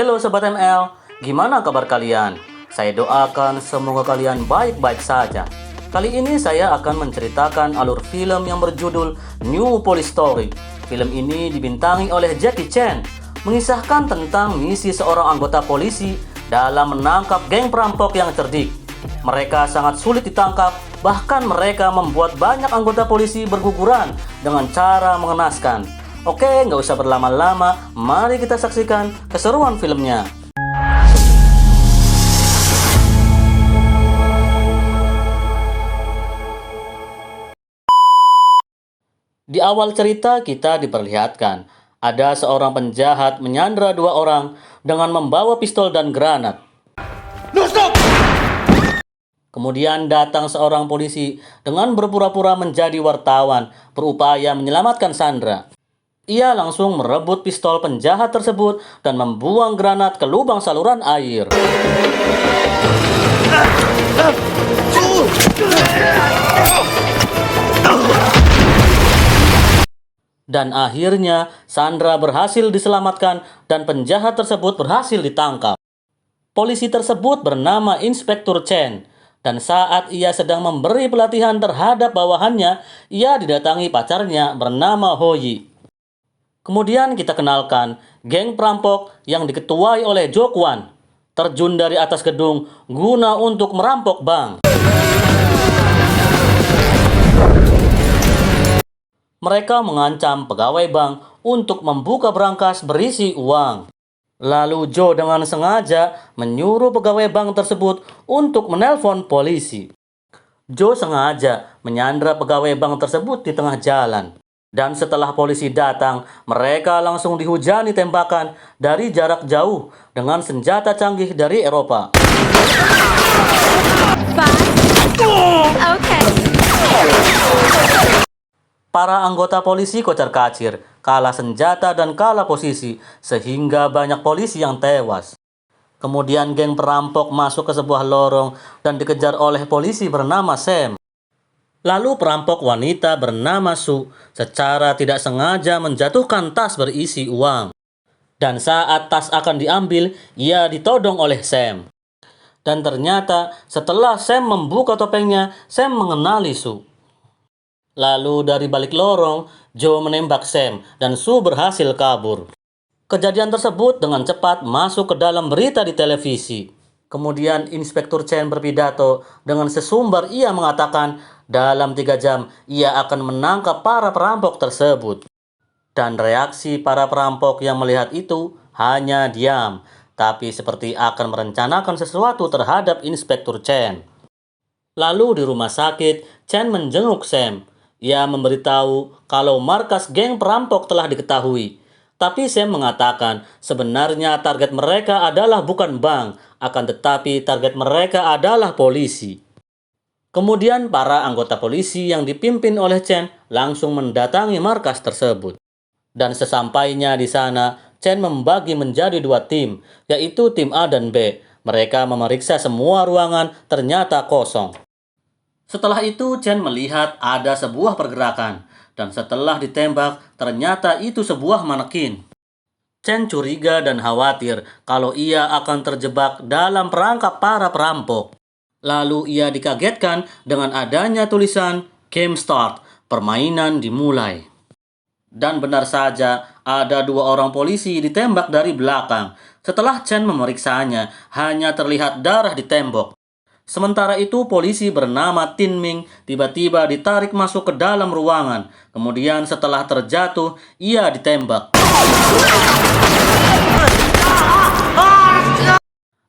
Halo Sobat ML, gimana kabar kalian? Saya doakan semoga kalian baik-baik saja. Kali ini saya akan menceritakan alur film yang berjudul New Police Story. Film ini dibintangi oleh Jackie Chan, mengisahkan tentang misi seorang anggota polisi dalam menangkap geng perampok yang cerdik. Mereka sangat sulit ditangkap, bahkan mereka membuat banyak anggota polisi berguguran dengan cara mengenaskan. Oke, nggak usah berlama-lama, mari kita saksikan keseruan filmnya. Di awal cerita kita diperlihatkan ada seorang penjahat menyandra dua orang dengan membawa pistol dan granat. No, stop! Kemudian datang seorang polisi dengan berpura-pura menjadi wartawan, berupaya menyelamatkan Sandra. Ia langsung merebut pistol penjahat tersebut dan membuang granat ke lubang saluran air. Dan akhirnya Sandra berhasil diselamatkan dan penjahat tersebut berhasil ditangkap. Polisi tersebut bernama Inspektur Chen. Dan saat ia sedang memberi pelatihan terhadap bawahannya, ia didatangi pacarnya bernama Hoyi. Kemudian kita kenalkan geng perampok yang diketuai oleh Jo Kwon terjun dari atas gedung guna untuk merampok bank. Mereka mengancam pegawai bank untuk membuka berangkas berisi uang. Lalu Jo dengan sengaja menyuruh pegawai bank tersebut untuk menelpon polisi. Jo sengaja menyandra pegawai bank tersebut di tengah jalan. Dan setelah polisi datang, mereka langsung dihujani tembakan dari jarak jauh dengan senjata canggih dari Eropa. Para anggota polisi kocar-kacir, kalah senjata dan kalah posisi, sehingga banyak polisi yang tewas. Kemudian geng perampok masuk ke sebuah lorong dan dikejar oleh polisi bernama Sam. Lalu perampok wanita bernama Su secara tidak sengaja menjatuhkan tas berisi uang. Dan saat tas akan diambil, ia ditodong oleh Sam. Dan ternyata setelah Sam membuka topengnya, Sam mengenali Su. Lalu dari balik lorong, Joe menembak Sam dan Su berhasil kabur. Kejadian tersebut dengan cepat masuk ke dalam berita di televisi. Kemudian Inspektur Chen berpidato dengan sesumbar ia mengatakan dalam 3 jam ia akan menangkap para perampok tersebut. Dan reaksi para perampok yang melihat itu hanya diam, tapi seperti akan merencanakan sesuatu terhadap Inspektur Chen. Lalu di rumah sakit, Chen menjenguk Sam. Ia memberitahu kalau markas geng perampok telah diketahui. Tapi Sam mengatakan sebenarnya target mereka adalah bukan bank, akan tetapi target mereka adalah polisi. Kemudian para anggota polisi yang dipimpin oleh Chen langsung mendatangi markas tersebut. Dan sesampainya di sana, Chen membagi menjadi 2 tim, yaitu tim A dan B. Mereka memeriksa semua ruangan, ternyata kosong. Setelah itu Chen melihat ada sebuah pergerakan. Dan setelah ditembak, ternyata itu sebuah manekin. Chen curiga dan khawatir kalau ia akan terjebak dalam perangkap para perampok. Lalu ia dikagetkan dengan adanya tulisan Game Start, permainan dimulai. Dan benar saja, ada 2 orang polisi ditembak dari belakang. Setelah Chen memeriksanya, hanya terlihat darah di tembok. Sementara itu polisi bernama Tin Ming tiba-tiba ditarik masuk ke dalam ruangan. Kemudian setelah terjatuh, ia ditembak.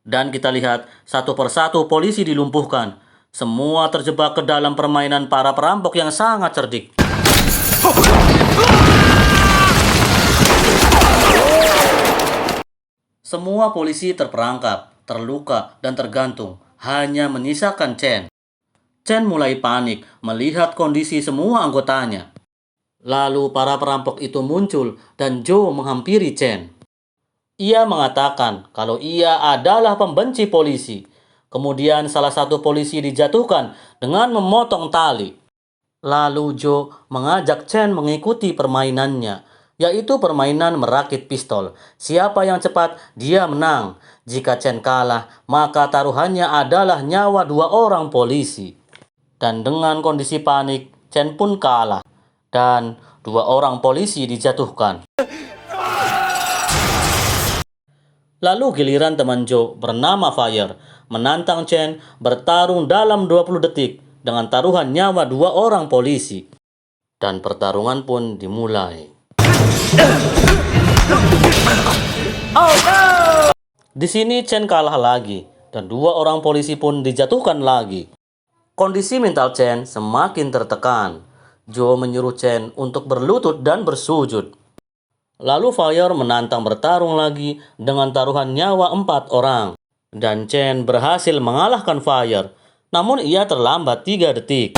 Dan kita lihat satu persatu polisi dilumpuhkan. Semua terjebak ke dalam permainan para perampok yang sangat cerdik. Semua polisi terperangkap, terluka, dan tergantung. Hanya menyisakan Chen. Chen mulai panik melihat kondisi semua anggotanya. Lalu para perampok itu muncul dan Joe menghampiri Chen. Ia mengatakan kalau ia adalah pembenci polisi. Kemudian salah satu polisi dijatuhkan dengan memotong tali. Lalu Joe mengajak Chen mengikuti permainannya. yaitu permainan merakit pistol. Siapa yang cepat, dia menang. Jika Chen kalah, maka taruhannya adalah nyawa 2 orang polisi. Dan dengan kondisi panik, Chen pun kalah. Dan 2 orang polisi dijatuhkan. Lalu giliran teman Joe bernama Fire menantang Chen bertarung dalam 20 detik dengan taruhan nyawa 2 orang polisi. Dan pertarungan pun dimulai. Di sini Chen kalah lagi dan 2 orang polisi pun dijatuhkan lagi. Kondisi mental Chen semakin tertekan. Joe menyuruh Chen untuk berlutut dan bersujud. Lalu Fire menantang bertarung lagi dengan taruhan nyawa 4 orang. Dan Chen berhasil mengalahkan Fire, namun ia terlambat 3 detik.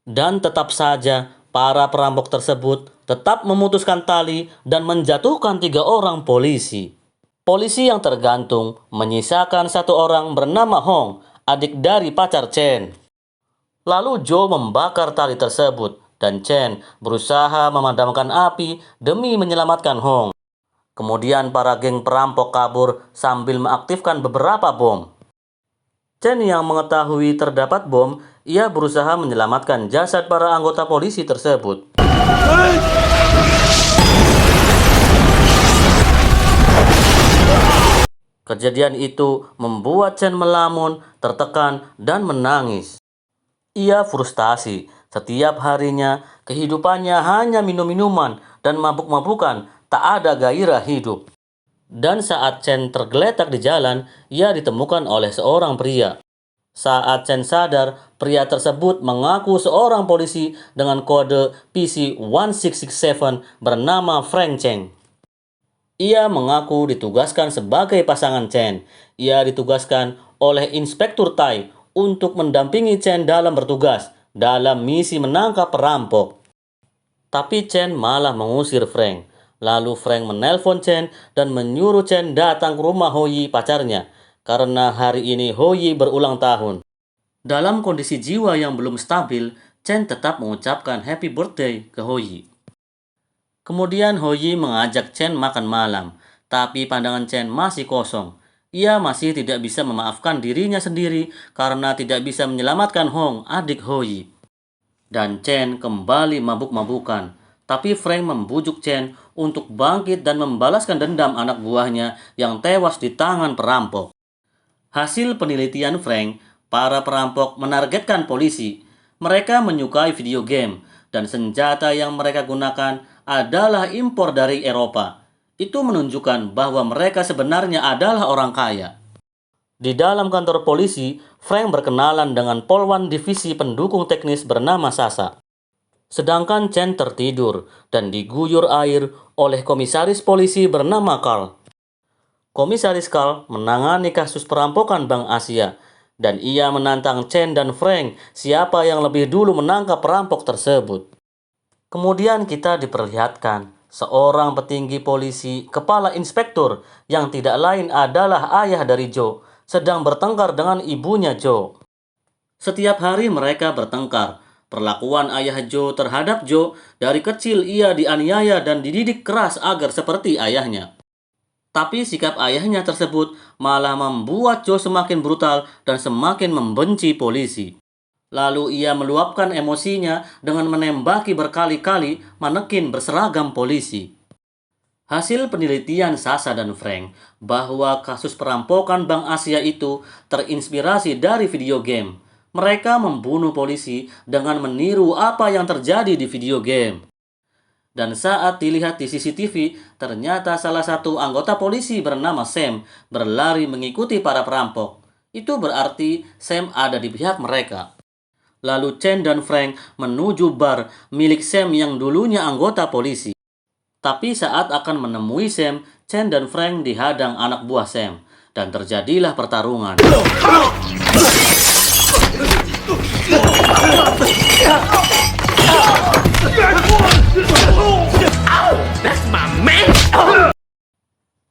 Dan tetap saja para perampok tersebut tetap memutuskan tali dan menjatuhkan 3 orang polisi. Polisi yang tergantung menyisakan 1 orang bernama Hong, adik dari pacar Chen. Lalu Joe membakar tali tersebut dan Chen berusaha memadamkan api demi menyelamatkan Hong. Kemudian para geng perampok kabur sambil mengaktifkan beberapa bom. Chen yang mengetahui terdapat bom, ia berusaha menyelamatkan jasad para anggota polisi tersebut. Kejadian itu membuat Chen melamun, tertekan, dan menangis. Ia frustasi. Setiap harinya, kehidupannya hanya minum-minuman dan mabuk-mabukan, tak ada gairah hidup. Dan saat Chen tergeletak di jalan, ia ditemukan oleh seorang pria. Saat Chen sadar, pria tersebut mengaku seorang polisi dengan kode PC-1667 bernama Frank Cheng. Ia mengaku ditugaskan sebagai pasangan Chen. Ia ditugaskan oleh Inspektur Tai untuk mendampingi Chen dalam bertugas dalam misi menangkap perampok. Tapi Chen malah mengusir Frank. Lalu Frank menelpon Chen dan menyuruh Chen datang ke rumah Hoyi pacarnya karena hari ini Hoyi berulang tahun. Dalam kondisi jiwa yang belum stabil, Chen tetap mengucapkan happy birthday ke Hoyi. Kemudian Hoyi mengajak Chen makan malam, tapi pandangan Chen masih kosong. Ia masih tidak bisa memaafkan dirinya sendiri karena tidak bisa menyelamatkan Hong, adik Hoyi. Dan Chen kembali mabuk-mabukan. Tapi Frank membujuk Chen untuk bangkit dan membalaskan dendam anak buahnya yang tewas di tangan perampok. Hasil penelitian Frank, para perampok menargetkan polisi. Mereka menyukai video game dan senjata yang mereka gunakan adalah impor dari Eropa. Itu menunjukkan bahwa mereka sebenarnya adalah orang kaya. Di dalam kantor polisi, Frank berkenalan dengan Polwan Divisi Pendukung Teknis bernama Sasa. Sedangkan Chen tertidur dan diguyur air oleh komisaris polisi bernama Carl. Komisaris Carl menangani kasus perampokan Bank Asia dan ia menantang Chen dan Frank siapa yang lebih dulu menangkap perampok tersebut. Kemudian kita diperlihatkan seorang petinggi polisi, kepala inspektur yang tidak lain adalah ayah dari Joe, sedang bertengkar dengan ibunya Joe. Setiap hari mereka bertengkar. Perlakuan ayah Joe terhadap Joe dari kecil ia dianiaya dan dididik keras agar seperti ayahnya. Tapi sikap ayahnya tersebut malah membuat Joe semakin brutal dan semakin membenci polisi. Lalu ia meluapkan emosinya dengan menembaki berkali-kali manekin berseragam polisi. Hasil penelitian Sasa dan Frank bahwa kasus perampokan Bank Asia itu terinspirasi dari video game. Mereka membunuh polisi dengan meniru apa yang terjadi di video game. Dan saat dilihat di CCTV, ternyata salah satu anggota polisi bernama Sam berlari mengikuti para perampok. Itu berarti Sam ada di pihak mereka. Lalu Chen dan Frank menuju bar milik Sam yang dulunya anggota polisi. Tapi saat akan menemui Sam, Chen dan Frank dihadang anak buah Sam. Dan terjadilah pertarungan.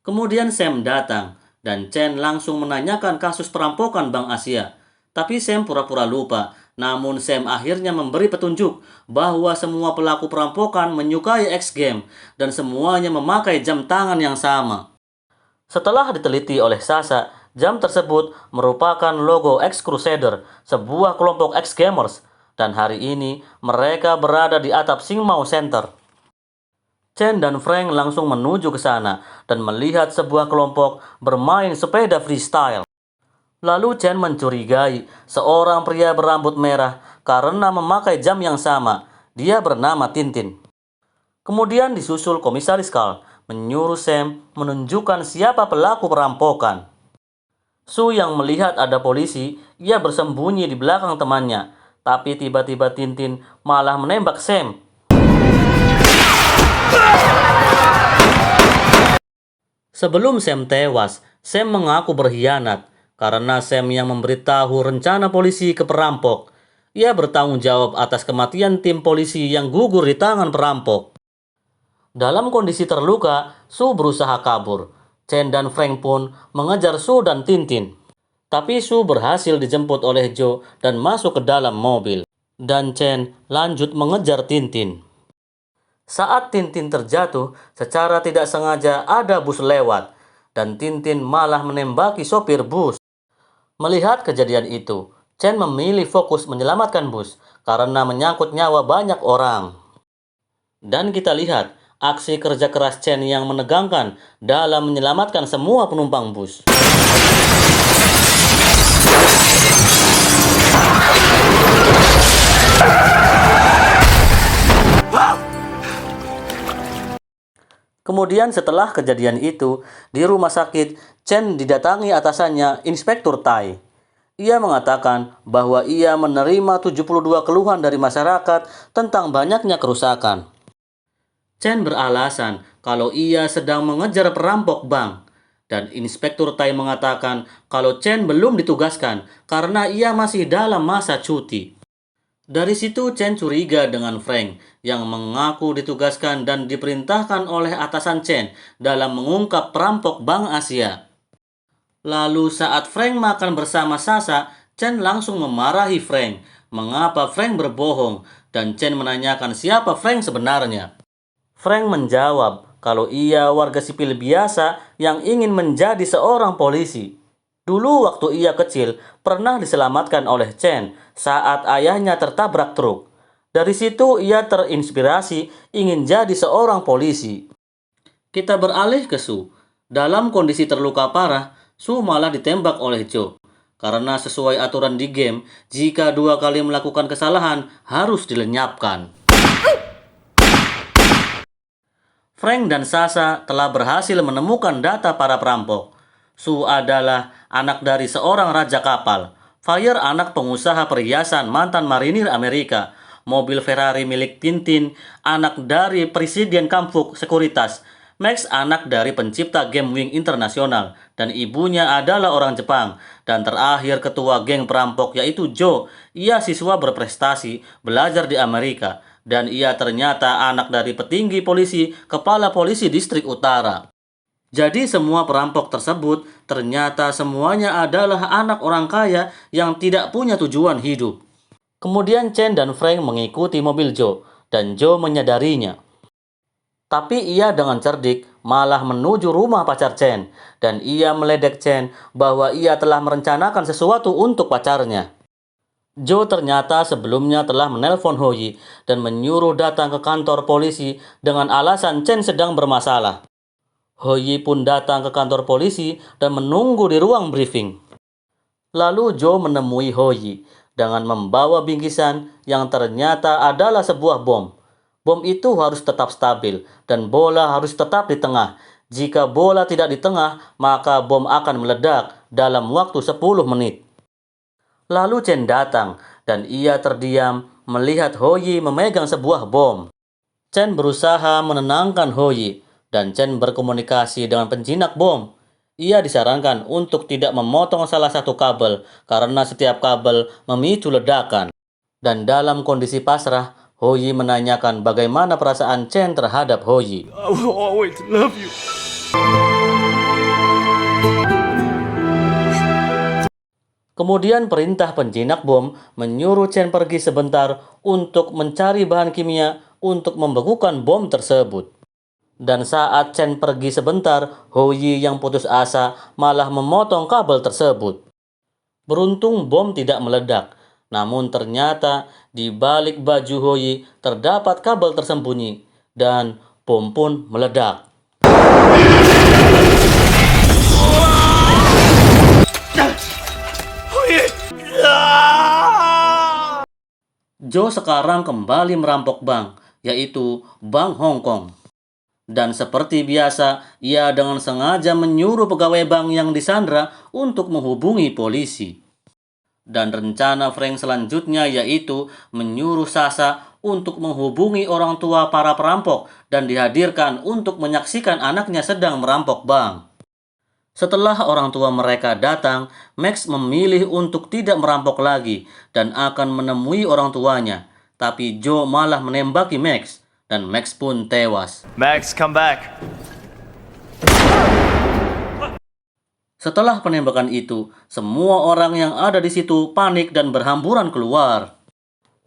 Kemudian Sam datang dan Chen langsung menanyakan kasus perampokan Bank Asia. Tapi Sam pura-pura lupa Namun Sam akhirnya memberi petunjuk bahwa semua pelaku perampokan menyukai X Game dan semuanya memakai jam tangan yang sama. Setelah diteliti oleh Sasha, jam tersebut merupakan logo X Crusader, sebuah kelompok X Gamers, dan hari ini mereka berada di atap Singmao Center. Chen dan Frank langsung menuju ke sana dan melihat sebuah kelompok bermain sepeda freestyle. Lalu Chen mencurigai seorang pria berambut merah karena memakai jam yang sama. Dia bernama Tintin. Kemudian disusul Komisaris Carl menyuruh Sam menunjukkan siapa pelaku perampokan. Su yang melihat ada polisi, ia bersembunyi di belakang temannya. Tapi tiba-tiba Tintin malah menembak Sam. Sebelum Sam tewas, Sam mengaku berkhianat. Karena Sam yang memberitahu rencana polisi ke perampok. Ia bertanggung jawab atas kematian tim polisi yang gugur di tangan perampok. Dalam kondisi terluka, Su berusaha kabur. Chen dan Frank pun mengejar Su dan Tintin. Tapi Su berhasil dijemput oleh Joe dan masuk ke dalam mobil. Dan Chen lanjut mengejar Tintin. Saat Tintin terjatuh, secara tidak sengaja ada bus lewat. Dan Tintin malah menembaki sopir bus. Melihat kejadian itu, Chen memilih fokus menyelamatkan bus karena menyangkut nyawa banyak orang. Dan kita lihat aksi kerja keras Chen yang menegangkan dalam menyelamatkan semua penumpang bus. Kemudian setelah kejadian itu, di rumah sakit, Chen didatangi atasannya, Inspektur Tai. Ia mengatakan bahwa ia menerima 72 keluhan dari masyarakat tentang banyaknya kerusakan. Chen beralasan kalau ia sedang mengejar perampok bank. Dan Inspektur Tai mengatakan kalau Chen belum ditugaskan karena ia masih dalam masa cuti. Dari situ Chen curiga dengan Frank yang mengaku ditugaskan dan diperintahkan oleh atasan Chen dalam mengungkap perampok Bank Asia. Lalu saat Frank makan bersama Sasha, Chen langsung memarahi Frank. Mengapa Frank berbohong? Dan Chen menanyakan siapa Frank sebenarnya. Frank menjawab kalau ia warga sipil biasa yang ingin menjadi seorang polisi. Dulu waktu ia kecil, pernah diselamatkan oleh Chen saat ayahnya tertabrak truk. Dari situ ia terinspirasi ingin jadi seorang polisi. Kita beralih ke Su. Dalam kondisi terluka parah, Su malah ditembak oleh Joe. Karena sesuai aturan di game, jika 2 kali melakukan kesalahan, harus dilenyapkan. Frank dan Sasha telah berhasil menemukan data para perampok. Su adalah anak dari seorang raja kapal. Fire anak pengusaha perhiasan mantan marinir Amerika. Mobil Ferrari milik Tintin, anak dari Presiden Kampuk Sekuritas. Max anak dari pencipta game Wing Internasional. Dan ibunya adalah orang Jepang. Dan terakhir ketua geng perampok yaitu Joe. Ia siswa berprestasi, belajar di Amerika. Dan ia ternyata anak dari petinggi polisi, kepala polisi distrik utara. Jadi semua perampok tersebut ternyata semuanya adalah anak orang kaya yang tidak punya tujuan hidup. Kemudian Chen dan Frank mengikuti mobil Joe, dan Joe menyadarinya. Tapi ia dengan cerdik malah menuju rumah pacar Chen, dan ia meledek Chen bahwa ia telah merencanakan sesuatu untuk pacarnya. Joe ternyata sebelumnya telah menelpon Hoyi dan menyuruh datang ke kantor polisi dengan alasan Chen sedang bermasalah. Hoyi pun datang ke kantor polisi dan menunggu di ruang briefing. Lalu Joe menemui Hoyi dengan membawa bingkisan yang ternyata adalah sebuah bom. Bom itu harus tetap stabil dan bola harus tetap di tengah. Jika bola tidak di tengah, maka bom akan meledak dalam waktu 10 menit. Lalu Chen datang dan ia terdiam melihat Hoyi memegang sebuah bom. Chen berusaha menenangkan Hoyi dan Chen berkomunikasi dengan penjinak bom. Ia disarankan untuk tidak memotong salah satu kabel karena setiap kabel memicu ledakan. Dan dalam kondisi pasrah, Hoyi menanyakan bagaimana perasaan Chen terhadap Hoyi. I will always love you. Kemudian perintah penjinak bom menyuruh Chen pergi sebentar untuk mencari bahan kimia untuk membekukan bom tersebut. Dan saat Chen pergi sebentar, Ho Yi yang putus asa malah memotong kabel tersebut. Beruntung bom tidak meledak, namun ternyata di balik baju Ho Yi terdapat kabel tersembunyi dan bom pun meledak. Joe sekarang kembali merampok bank, yaitu Bank Hong Kong. Dan seperti biasa, ia dengan sengaja menyuruh pegawai bank yang disandra untuk menghubungi polisi. Dan rencana Frank selanjutnya yaitu menyuruh Sasha untuk menghubungi orang tua para perampok dan dihadirkan untuk menyaksikan anaknya sedang merampok bank. Setelah orang tua mereka datang, Max memilih untuk tidak merampok lagi dan akan menemui orang tuanya. Tapi Joe malah menembaki Max, dan Max pun tewas. Max, come back. Setelah penembakan itu, semua orang yang ada di situ panik dan berhamburan keluar.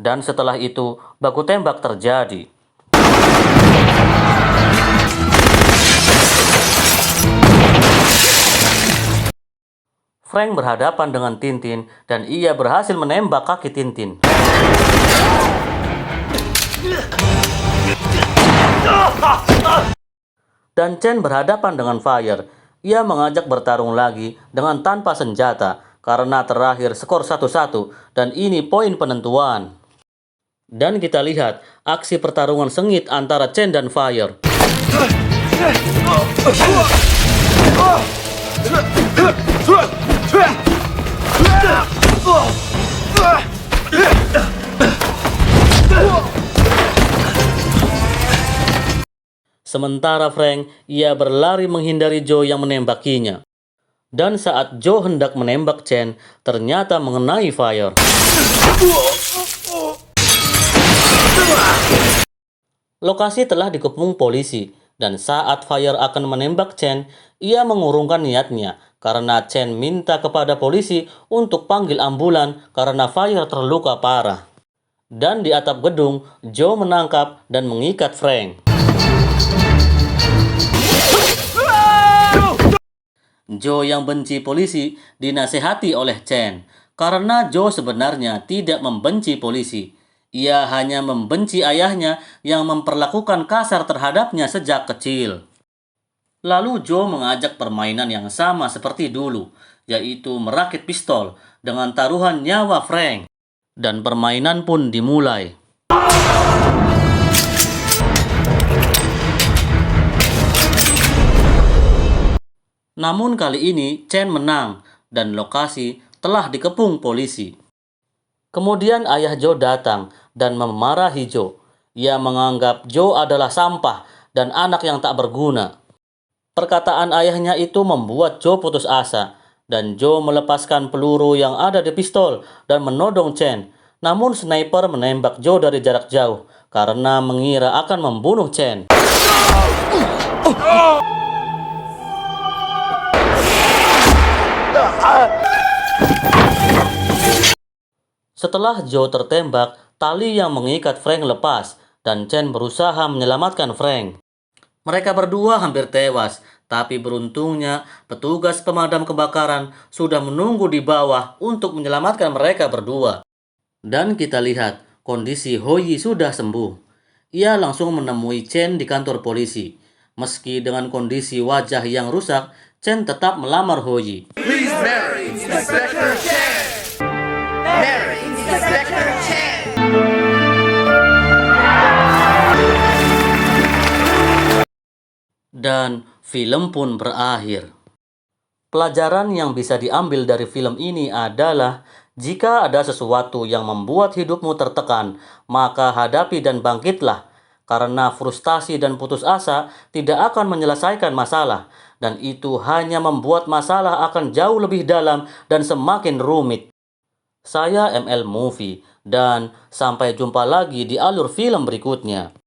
Dan setelah itu, baku tembak terjadi. Frank berhadapan dengan Tintin dan ia berhasil menembak kaki Tintin. Dan Chen berhadapan dengan Fire. Ia mengajak bertarung lagi dengan tanpa senjata karena terakhir skor 1-1 dan ini poin penentuan. Dan kita lihat aksi pertarungan sengit antara Chen dan Fire. Sementara Frank, ia berlari menghindari Joe yang menembakinya. Dan saat Joe hendak menembak Chen, ternyata mengenai Fire. Lokasi telah dikepung polisi, dan saat Fire akan menembak Chen, ia mengurungkan niatnya karena Chen minta kepada polisi untuk panggil ambulan karena Fire terluka parah. Dan di atap gedung, Joe menangkap dan mengikat Frank. Joe yang benci polisi dinasehati oleh Chen karena Joe sebenarnya tidak membenci polisi. Ia hanya membenci ayahnya yang memperlakukan kasar terhadapnya sejak kecil. Lalu Joe mengajak permainan yang sama seperti dulu, yaitu merakit pistol dengan taruhan nyawa Frank. Dan permainan pun dimulai. Namun kali ini Chen menang dan lokasi telah dikepung polisi. Kemudian ayah Joe datang dan memarahi Joe. Ia menganggap Joe adalah sampah dan anak yang tak berguna. Perkataan ayahnya itu membuat Joe putus asa dan Joe melepaskan peluru yang ada di pistol dan menodong Chen. Namun sniper menembak Joe dari jarak jauh karena mengira akan membunuh Chen. Setelah Joe tertembak, tali yang mengikat Frank lepas dan Chen berusaha menyelamatkan Frank. Mereka berdua hampir tewas, tapi beruntungnya petugas pemadam kebakaran sudah menunggu di bawah untuk menyelamatkan mereka berdua. Dan kita lihat kondisi Ho Yi sudah sembuh. Ia langsung menemui Chen di kantor polisi. Meski dengan kondisi wajah yang rusak, Chen tetap melamar Ho Yi. Please marry Inspector Chen. Marry Inspector Chen. Dan film pun berakhir. Pelajaran yang bisa diambil dari film ini adalah jika ada sesuatu yang membuat hidupmu tertekan, maka hadapi dan bangkitlah. Karena frustasi dan putus asa tidak akan menyelesaikan masalah, dan itu hanya membuat masalah akan jauh lebih dalam dan semakin rumit. Saya ML Movie, dan sampai jumpa lagi di alur film berikutnya.